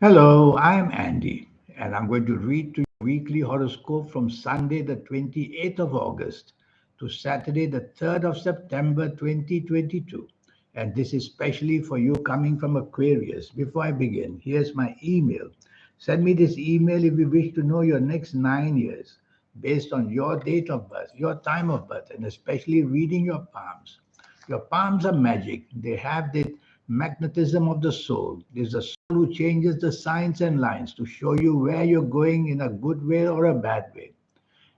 Hello, I'm Andy, and I'm going to read to you weekly horoscope from Sunday, the 28th of August to Saturday, the 3rd of September 2022. And this is specially for you coming from Aquarius. Before I begin, here's my email. Send me this email if you wish to know your next 9 years based on your date of birth, your time of birth, and especially reading your palms. Your palms are magic. They have the magnetism of the soul. There's a soul who changes the signs and lines to show you where you're going in a good way or a bad way.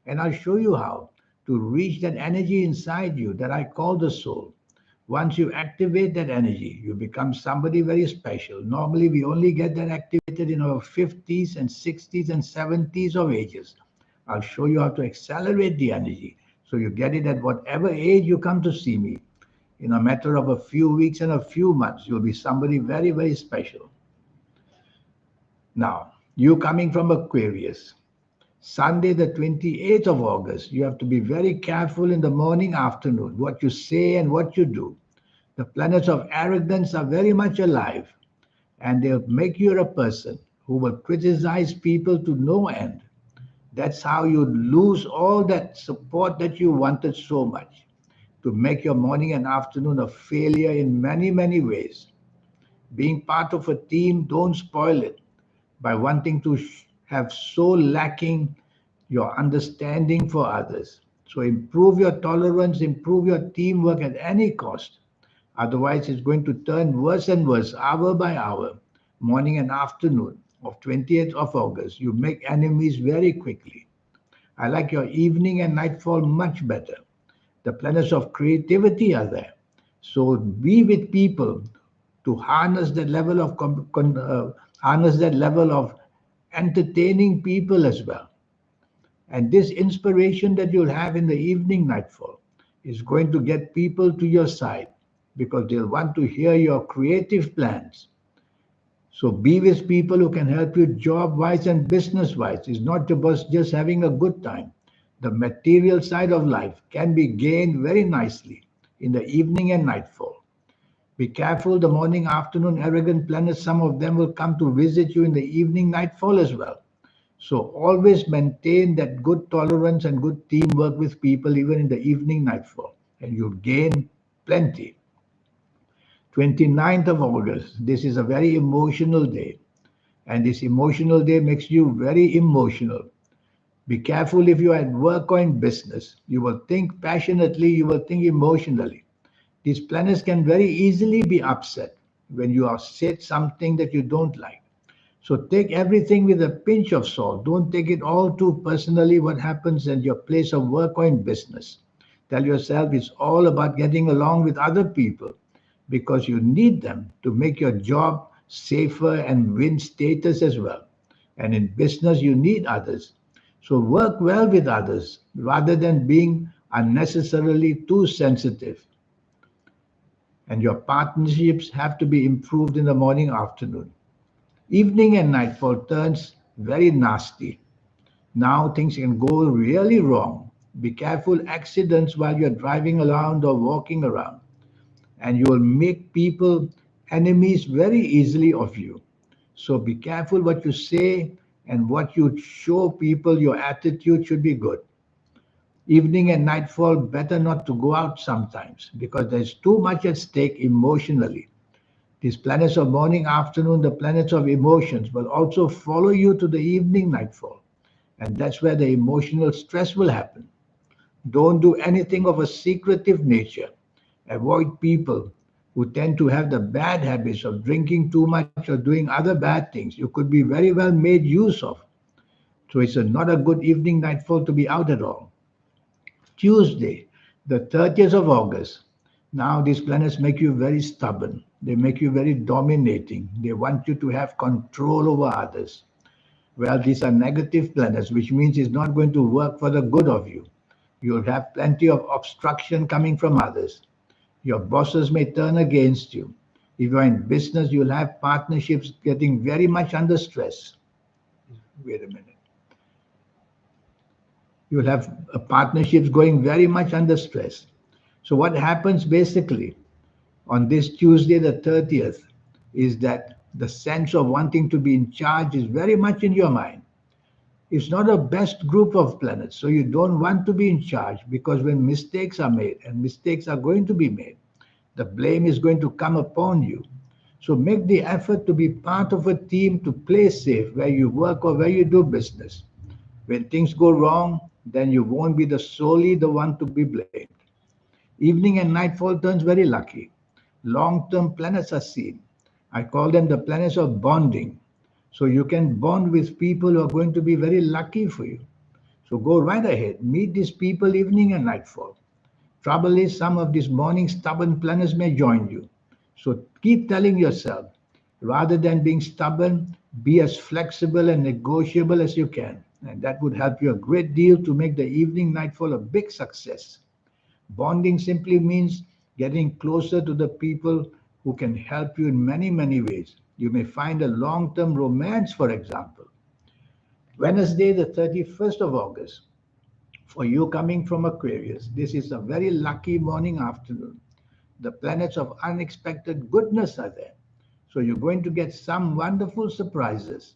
And I'll show you how to reach that energy inside you that I call the soul. Once you activate that energy, you become somebody very special. Normally, we only get that activated in our 50s and 60s and 70s of ages. I'll show you how to accelerate the energy so you get it at whatever age you come to see me. In a matter of a few weeks and a few months, you'll be somebody very, very special. Now, you coming from Aquarius, Sunday, the 28th of August, you have to be very careful in the morning, afternoon, what you say and what you do. The planets of arrogance are very much alive, and they'll make you a person who will criticize people to no end. That's how you lose all that support that you wanted so much to make your morning and afternoon a failure in many, many ways. Being part of a team, don't spoil it by wanting to have so lacking your understanding for others. So improve your tolerance, improve your teamwork at any cost. Otherwise, it's going to turn worse and worse hour by hour, morning and afternoon of 20th of August. You make enemies very quickly. I like your evening and nightfall much better. The planets of creativity are there. So be with people to harness that level of harness that level of entertaining people as well. And this inspiration that you'll have in the evening nightfall is going to get people to your side because they'll want to hear your creative plans. So be with people who can help you job wise and business wise. It's not about just having a good time. The material side of life can be gained very nicely in the evening and nightfall. Be careful, the morning, afternoon, arrogant planets, some of them will come to visit you in the evening, nightfall as well. So always maintain that good tolerance and good teamwork with people, even in the evening, nightfall, and you'll gain plenty. 29th of August, this is a very emotional day, and this emotional day makes you very emotional. Be careful if you're at work or in business. You will think passionately, you will think emotionally. These planets can very easily be upset when you are said something that you don't like. So take everything with a pinch of salt. Don't take it all too personally what happens at your place of work or in business. Tell yourself it's all about getting along with other people because you need them to make your job safer and win status as well. And in business, you need others. So work well with others rather than being unnecessarily too sensitive. And your partnerships have to be improved in the morning, afternoon. Evening and nightfall turns very nasty. Now things can go really wrong. Be careful accidents while you're driving around or walking around, and you will make people enemies very easily of you. So be careful what you say and what you show people. Your attitude should be good. Evening and nightfall, better not to go out sometimes because there's too much at stake emotionally. These planets of morning, afternoon, the planets of emotions will also follow you to the evening nightfall. And that's where the emotional stress will happen. Don't do anything of a secretive nature. Avoid people who tend to have the bad habits of drinking too much or doing other bad things. You could be very well made use of. So it's not a good evening nightfall to be out at all. Tuesday, the 30th of August. Now, these planets make you very stubborn. They make you very dominating. They want you to have control over others. Well, these are negative planets, which means it's not going to work for the good of you. You'll have plenty of obstruction coming from others. Your bosses may turn against you. If you're in business, you'll have partnerships getting very much under stress. Wait a minute. You'll have partnerships going very much under stress. So what happens basically on this Tuesday, the 30th, is that The sense of wanting to be in charge is very much in your mind. It's not a best group of planets, so you don't want to be in charge, because when mistakes are made, and mistakes are going to be made, the blame is going to come upon you. So make the effort to be part of a team, to play safe where you work or where you do business. When things go wrong, then you won't be the solely the one to be blamed. Evening and nightfall turns very lucky. Long-term planets are seen. I call them the planets of bonding. So you can bond with people who are going to be very lucky for you. So go right ahead. Meet these people evening and nightfall. Trouble is, some of these morning stubborn planets may join you. So keep telling yourself, rather than being stubborn, be as flexible and negotiable as you can. And that would help you a great deal to make the evening nightfall a big success. Bonding simply means getting closer to the people who can help you in many, many ways. You may find a long term romance, for example. Wednesday, the 31st of August. For you coming from Aquarius, this is a very lucky morning afternoon. The planets of unexpected goodness are there. So you're going to get some wonderful surprises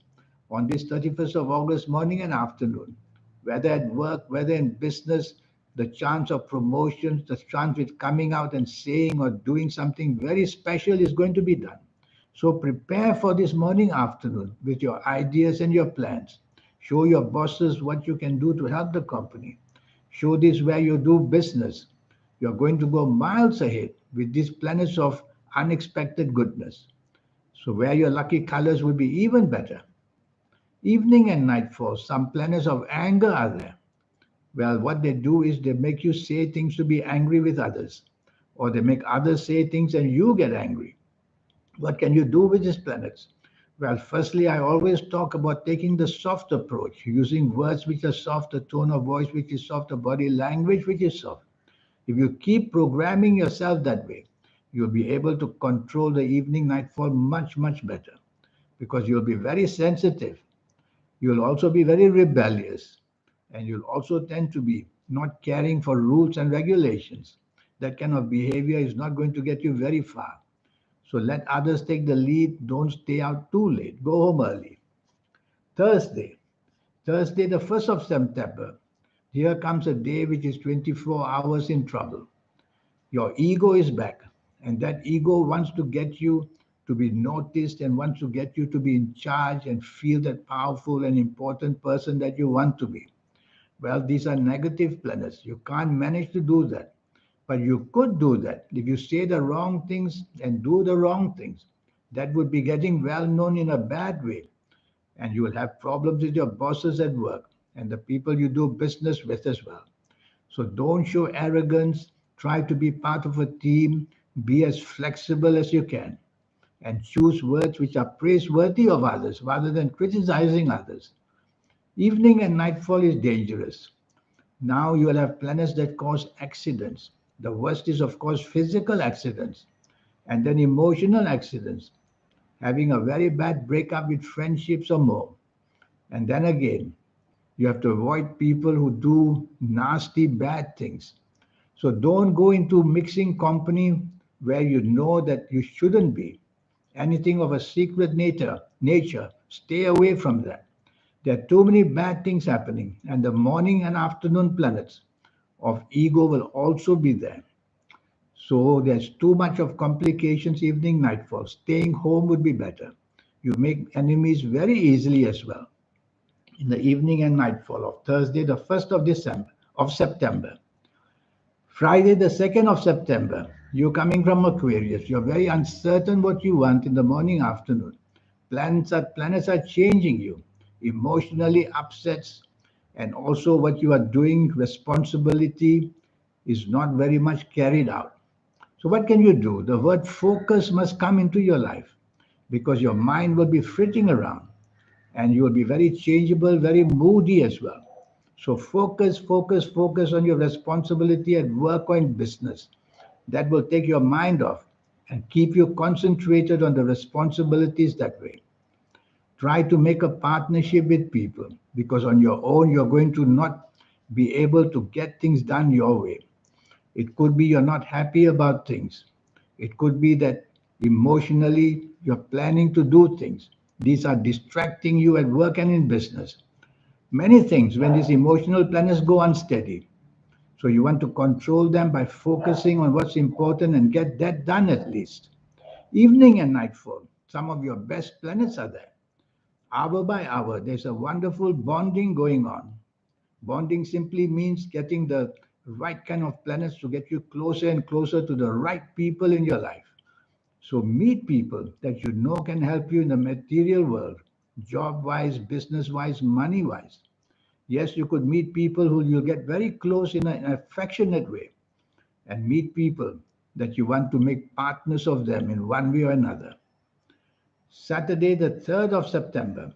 on this 31st of August morning and afternoon. Whether at work, whether in business, the chance of promotions, the chance with coming out and saying or doing something very special is going to be done. So prepare for this morning afternoon with your ideas and your plans. Show your bosses what you can do to help the company. Show this where you do business. You're going to go miles ahead with these planets of unexpected goodness. So, where your lucky colors will be even better. Evening and nightfall, some planets of anger are there. Well, what they do is they make you say things to be angry with others, or they make others say things and you get angry. What can you do with these planets? Well, firstly, I always talk about taking the soft approach, using words which are soft, a tone of voice which is soft, a body language which is soft. If you keep programming yourself that way, you'll be able to control the evening nightfall much, much better, because you'll be very sensitive. You'll also be very rebellious, and you'll also tend to be not caring for rules and regulations. That kind of behavior is not going to get you very far. So let others take the lead. Don't stay out too late. Go home early. Thursday. Thursday, the 1st of September. Here comes a day which is 24 hours in trouble. Your ego is back, and that ego wants to get you to be noticed and wants to get you to be in charge and feel that powerful and important person that you want to be. Well, these are negative planets. You can't manage to do that. But you could do that if you say the wrong things and do the wrong things. That would be getting well known in a bad way. And you will have problems with your bosses at work and the people you do business with as well. So don't show arrogance. Try to be part of a team. Be as flexible as you can. And choose words which are praiseworthy of others rather than criticizing others. Evening and nightfall is dangerous. Now you will have planets that cause accidents. The worst is, of course, physical accidents and then emotional accidents, having a very bad breakup with friendships or more. And then again, you have to avoid people who do nasty, bad things. So don't go into mixing company where you know that you shouldn't be. Anything of a secret nature, stay away from that. There are too many bad things happening, and the morning and afternoon planets of ego will also be there. So there's too much of complications evening nightfall. Staying home would be better. You make enemies very easily as well in the evening and nightfall of Thursday, the 1st of December of September. Friday, the 2nd of September, you're coming from Aquarius. You're very uncertain what you want in the morning, afternoon. Planets are changing you. Emotionally upsets, and also what you are doing, responsibility is not very much carried out. So what can you do? The word focus must come into your life, because your mind will be flitting around and you will be very changeable, very moody as well. So focus, focus, focus on your responsibility at work or in business. That will take your mind off and keep you concentrated on the responsibilities that way. Try to make a partnership with people, because on your own you're going to not be able to get things done your way. It could be you're not happy about things. It could be that Emotionally, you're planning to do things. These are distracting you at work and in business. Many things when these emotional planets go unsteady. So you want to control them by focusing on what's important and get that done at least. Evening and nightfall, some of your best planets are there. Hour by hour, there's a wonderful bonding going on. Bonding simply means getting the right kind of planets to get you closer and closer to the right people in your life. So meet people that you know can help you in the material world, job wise, business wise, money wise. Yes, you could meet people who you'll get very close in an affectionate way, and meet people that you want to make partners of them in one way or another. Saturday, the 3rd of September,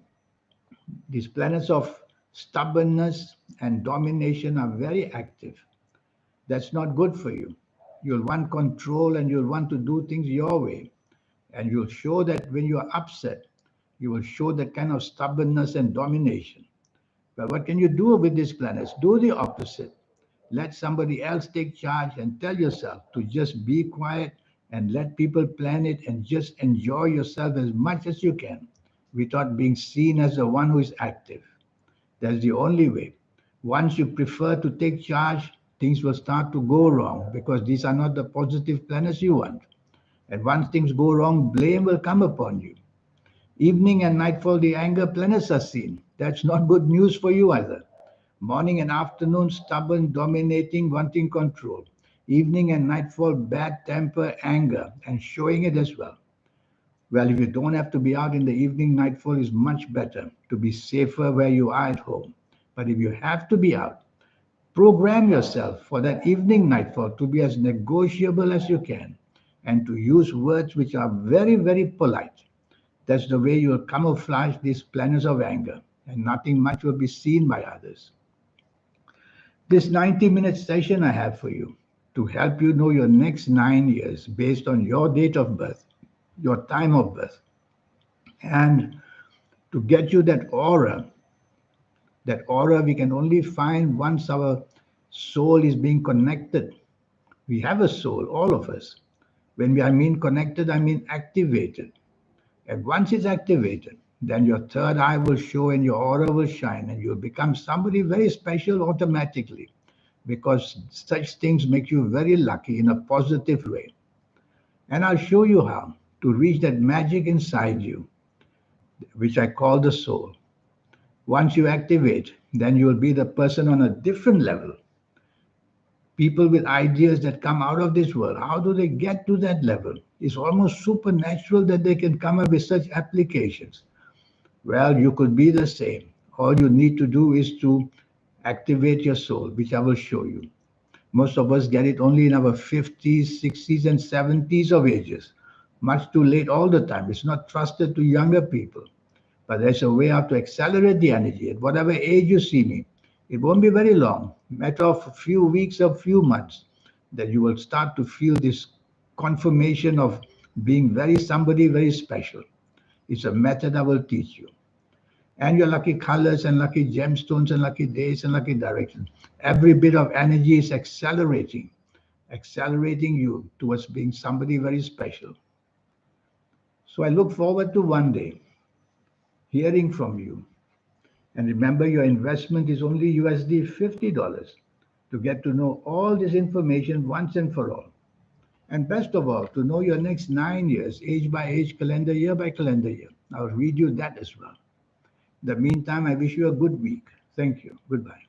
these planets of stubbornness and domination are very active. That's not good for you. You'll want control and you'll want to do things your way. And you'll show that when you're upset, you will show that kind of stubbornness and domination. But what can you do with these planets? Do the opposite. Let somebody else take charge and tell yourself to just be quiet and let people plan it and just enjoy yourself as much as you can without being seen as the one who is active. That's the only way. Once you prefer to take charge, things will start to go wrong because these are not the positive planets you want. And once things go wrong, blame will come upon you. Evening and nightfall, the anger planets are seen. That's not good news for you either. Morning and afternoon, stubborn, dominating, wanting control. Evening and nightfall, bad temper, anger, and showing it as well. Well, if you don't have to be out in the evening, nightfall is much better to be safer where you are at home. But if you have to be out, program yourself for that evening nightfall to be as negotiable as you can and to use words which are very, very polite. That's the way you'll camouflage these planets of anger, and nothing much will be seen by others. This 90-minute session I have for you to help you know your next 9 years based on your date of birth, your time of birth, and to get you that aura. That aura we can only find once our soul is being connected. We have a soul, all of us. When I mean connected, I mean activated. And once it's activated, then your third eye will show and your aura will shine, and you'll become somebody very special automatically because such things make you very lucky in a positive way. And I'll show you how to reach that magic inside you, which I call the soul. Once you activate, then you will be the person on a different level. People with ideas that come out of this world, how do they get to that level? It's almost supernatural that they can come up with such applications. Well, you could be the same. All you need to do is to activate your soul, which I will show you. Most of us get it only in our 50s, 60s, and 70s of ages. Much too late all the time. It's not trusted to younger people. But there's a way how to accelerate the energy. At whatever age you see me, it won't be very long, matter of a few weeks or few months, that you will start to feel this confirmation of being very somebody very special. It's a method I will teach you. And your lucky colors and lucky gemstones and lucky days and lucky directions. Every bit of energy is accelerating you towards being somebody very special. So I look forward to one day hearing from you. And remember, your investment is only USD $50 to get to know all this information once and for all. And best of all, to know your next 9 years, age by age, calendar year by calendar year. I'll read you that as well. In the meantime, I wish you a good week. Thank you. Goodbye.